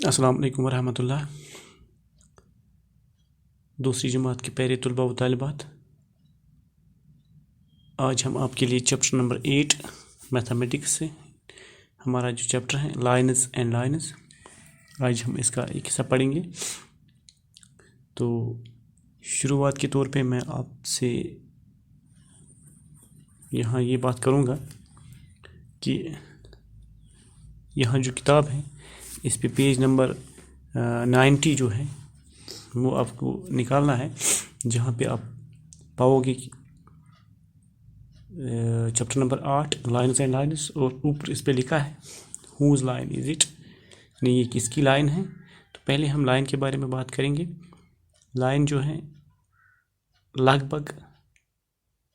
अस्सलाम वालेकुम वरहमतुल्लाह। दूसरी जमात के प्यारे तलबा व तालिबात, आज हम आपके लिए चैप्टर नंबर 8 मैथमेटिक्स से हमारा जो चैप्टर है लाइन्स एंड लाइन्स, आज हम इसका एक हिस्सा पढ़ेंगे। तो शुरुआत के तौर पे मैं आपसे यहाँ ये बात करूँगा कि यहाँ जो किताब है इस पे पेज नंबर 90 जो है वो आपको निकालना है, जहाँ पे आप पाओगे कि chapter number 8 lines and lines, और ऊपर इस पे लिखा है हुज लाइन इज़ इट, नहीं ये किसकी लाइन है। तो पहले हम लाइन के बारे में बात करेंगे। लाइन जो है लगभग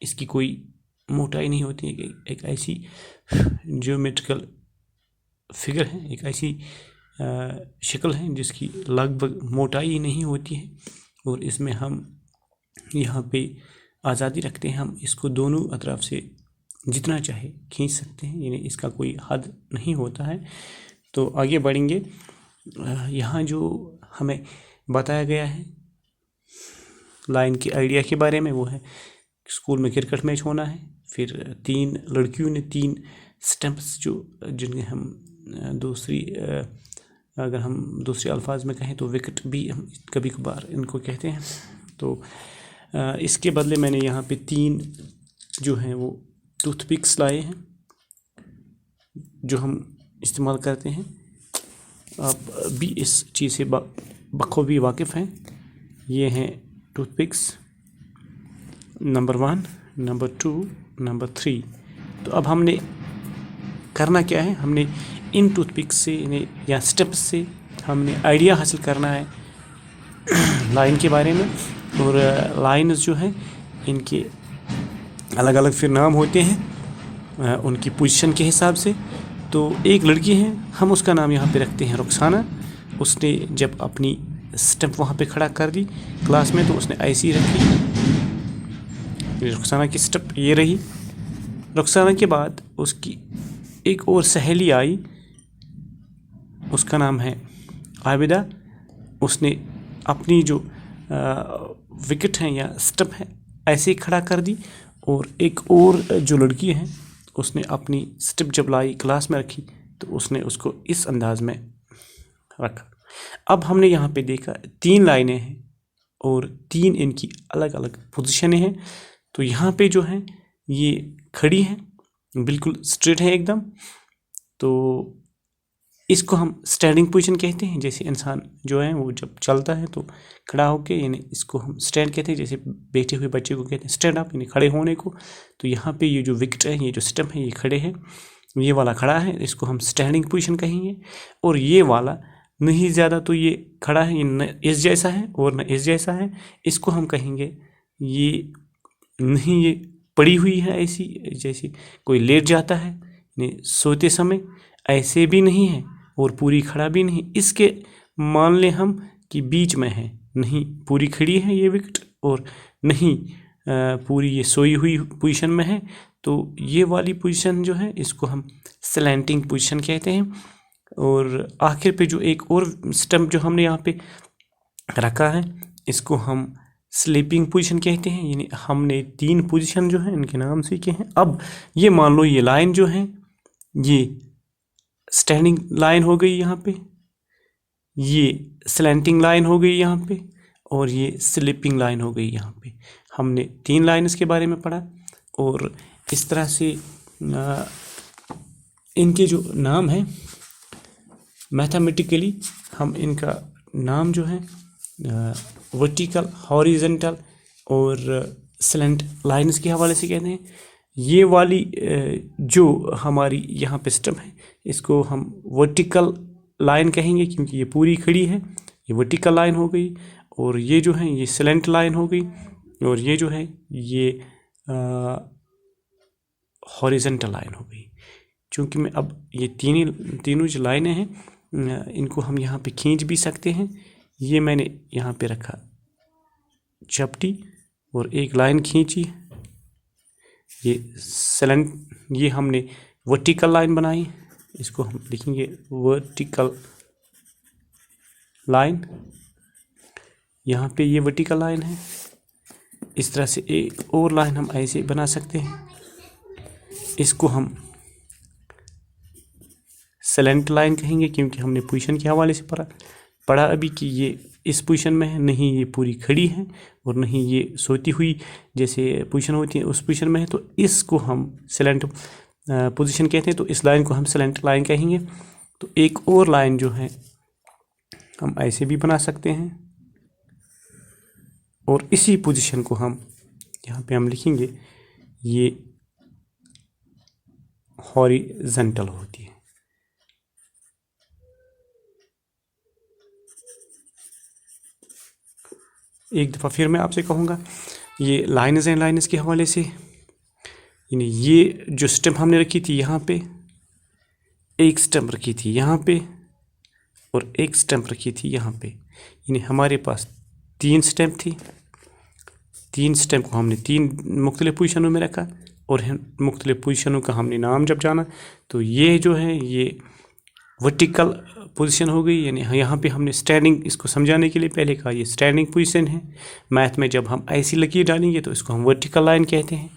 इसकी कोई मोटाई नहीं होती है, एक ऐसी ज्योमेट्रिकल फिगर है, एक ऐसी शक्ल है जिसकी लगभग मोटाई नहीं होती है, और इसमें हम यहाँ पे आज़ादी रखते हैं, हम इसको दोनों अतराफ से जितना चाहे खींच सकते हैं, यानी इसका कोई हद नहीं होता है। तो आगे बढ़ेंगे। यहाँ जो हमें बताया गया है लाइन के आइडिया के बारे में, वो है स्कूल में क्रिकेट मैच होना है, फिर 3 लड़कियों ने 3 स्टंप्स जिन्हें हम अगर हम दूसरे अल्फाज में कहें तो विकेट भी हम कभी कभार इनको कहते हैं। तो इसके बदले मैंने यहाँ पे 3 जो हैं वो टूथपिक्स लाए हैं जो हम इस्तेमाल करते हैं। आप भी इस चीज़ से बखूबी वाकिफ़ हैं। ये हैं टूथपिक्स नंबर 1, नंबर 2, नंबर 3। तो अब हमने करना क्या है, हमने इन टूथपिक्स से या स्टेप्स से हमने आइडिया हासिल करना है लाइन के बारे में। और लाइन्स जो हैं इनके अलग अलग फिर नाम होते हैं उनकी पोजीशन के हिसाब से। तो एक लड़की है, हम उसका नाम यहाँ पे रखते हैं रुखसाना। उसने जब अपनी स्टेप वहाँ पे खड़ा कर दी क्लास में, तो उसने ऐसी रखी, रुखसाना की स्टेप ये रही। रुखसाना के बाद उसकी एक और सहेली आई, उसका नाम है आबिदा। उसने अपनी जो विकेट है या स्टेप है ऐसे ही खड़ा कर दी, और एक और जो लड़की है उसने अपनी स्टेप जब लाई क्लास में रखी तो उसने उसको इस अंदाज में रखा। अब हमने यहाँ पे देखा 3 लाइनें हैं और 3 इनकी अलग अलग पोजीशनें हैं। तो यहाँ पे जो है ये खड़ी हैं, बिल्कुल स्ट्रेट है एकदम। तो इसको हम स्टैंडिंग पोजीशन कहते हैं। जैसे इंसान जो है वो जब चलता है तो खड़ा होके, यानी इसको हम स्टैंड कहते हैं। जैसे बैठे हुए बच्चे को कहते हैं स्टैंड अप, यानी खड़े होने को। तो यहाँ पे ये जो विकेट है, ये जो स्टंप है, ये खड़े हैं, ये वाला खड़ा है, इसको हम स्टैंडिंग पोजीशन कहेंगे। और ये वाला नहीं ज़्यादा तो ये खड़ा है, ये न इस जैसा है और न इस जैसा है, इसको हम कहेंगे ये नहीं, ये पड़ी हुई है ऐसी, जैसे कोई लेट जाता है यानी सोते समय, ऐसे भी नहीं है और पूरी खड़ा भी नहीं। इसके मान लें हम कि बीच में है, नहीं पूरी खड़ी है ये विकेट और नहीं पूरी ये सोई हुई पोजीशन में है। तो ये वाली पोजीशन जो है इसको हम स्लैंटिंग पोजीशन कहते हैं। और आखिर पे जो एक और स्टंप जो हमने यहाँ पे रखा है इसको हम स्लीपिंग पोजीशन कहते हैं। यानी हमने 3 पोजीशन जो है इनके नाम सीखे हैं। अब ये मान लो ये लाइन जो है ये स्टैंडिंग लाइन हो गई यहाँ पे, ये स्लैंटिंग लाइन हो गई यहाँ पे, और ये स्लीपिंग लाइन हो गई यहाँ पे। हमने 3 लाइन इसके बारे में पढ़ा। और इस तरह से इनके जो नाम है मैथमेटिकली हम इनका नाम जो है वर्टिकल, हॉरिजेंटल और स्लैंट लाइन्स के हवाले से कहते हैं। ये वाली जो हमारी यहाँ पे स्टेप है इसको हम वर्टिकल लाइन कहेंगे, क्योंकि ये पूरी खड़ी है, ये वर्टिकल लाइन हो गई। और ये जो है ये स्लैंट लाइन हो गई, और ये जो है ये हॉरिजेंटल लाइन हो गई। चूँकि मैं अब ये तीनों जो लाइनें हैं इनको हम यहाँ पे खींच भी सकते हैं। ये मैंने यहाँ पे रखा चपटी और एक लाइन खींची, ये हमने वर्टिकल लाइन बनाई, इसको हम लिखेंगे वर्टिकल लाइन, यहाँ पे ये वर्टिकल लाइन है। इस तरह से एक और लाइन हम ऐसे बना सकते हैं। इसको हम सेलेंट लाइन कहेंगे क्योंकि हमने पोजीशन के हवाले से पढ़ा अभी कि ये इस पोजीशन में है, नहीं ये पूरी खड़ी है और नहीं ये सोती हुई जैसे पोजीशन होती है उस पोजीशन में है। तो इसको हम सेलेंट पोजीशन कहते हैं। तो इस लाइन को हम सेलेंट लाइन कहेंगे। तो एक और लाइन जो है हम ऐसे भी बना सकते हैं और इसी पोजीशन को हम यहाँ पे हम लिखेंगे ये हॉरिजॉन्टल होती है। एक दफ़ा फिर मैं आपसे कहूँगा, ये लाइन्स एंड लाइन्स के हवाले से, यानी ये जो स्टेम हमने रखी थी यहाँ पे, एक स्टेम रखी थी यहाँ पे और एक स्टेम रखी थी यहाँ पे, यानी हमारे पास 3 स्टेम थी। 3 स्टेम को हमने 3 मुख्तलिफ पोजीशनों में रखा और मुख्तलिफ पोजीशनों का हमने नाम जब जाना तो ये जो है ये वर्टिकल पोजीशन हो गई। यानी यहाँ पे हमने स्टैंडिंग, इसको समझाने के लिए पहले कहा ये स्टैंडिंग पोजीशन है। मैथ में जब हम ऐसी लकीर डालेंगे तो इसको हम वर्टिकल लाइन कहते हैं।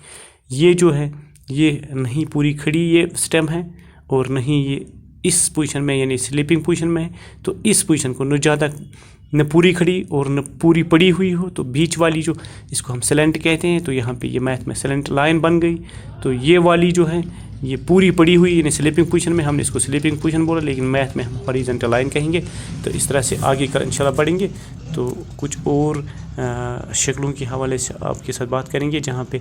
ये जो है ये नहीं पूरी खड़ी ये स्टेम है और नहीं ये इस पोजीशन में यानी स्लीपिंग पोजीशन में है। तो इस पोजीशन को न पूरी खड़ी और न पूरी पड़ी हुई हो, तो बीच वाली जो इसको हम सेलेंट कहते हैं। तो यहाँ पे ये मैथ में सेलेंट लाइन बन गई। तो ये वाली जो है ये पूरी पड़ी हुई यानी स्लीपिंग पोजीशन में, हमने इसको स्लीपिंग पोजीशन बोला, लेकिन मैथ में हम हॉरिजॉन्टल लाइन कहेंगे। तो इस तरह से आगे कर इंशाल्लाह पढ़ेंगे। तो कुछ और शक्लों के हवाले से आपके साथ बात करेंगे जहाँ पे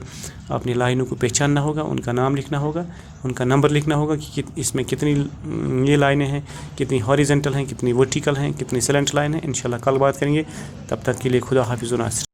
आपने लाइनों को पहचानना होगा, उनका नाम लिखना होगा, उनका नंबर लिखना होगा कि इसमें कितनी ये लाइनें हैं, कितनी हॉरिजॉन्टल हैं, कितनी वर्टिकल हैं, कितनी सेलेंट लाइन है। इंशाल्लाह कल बात करेंगे। तब तक के लिए खुदा हाफिज़ व नासिर।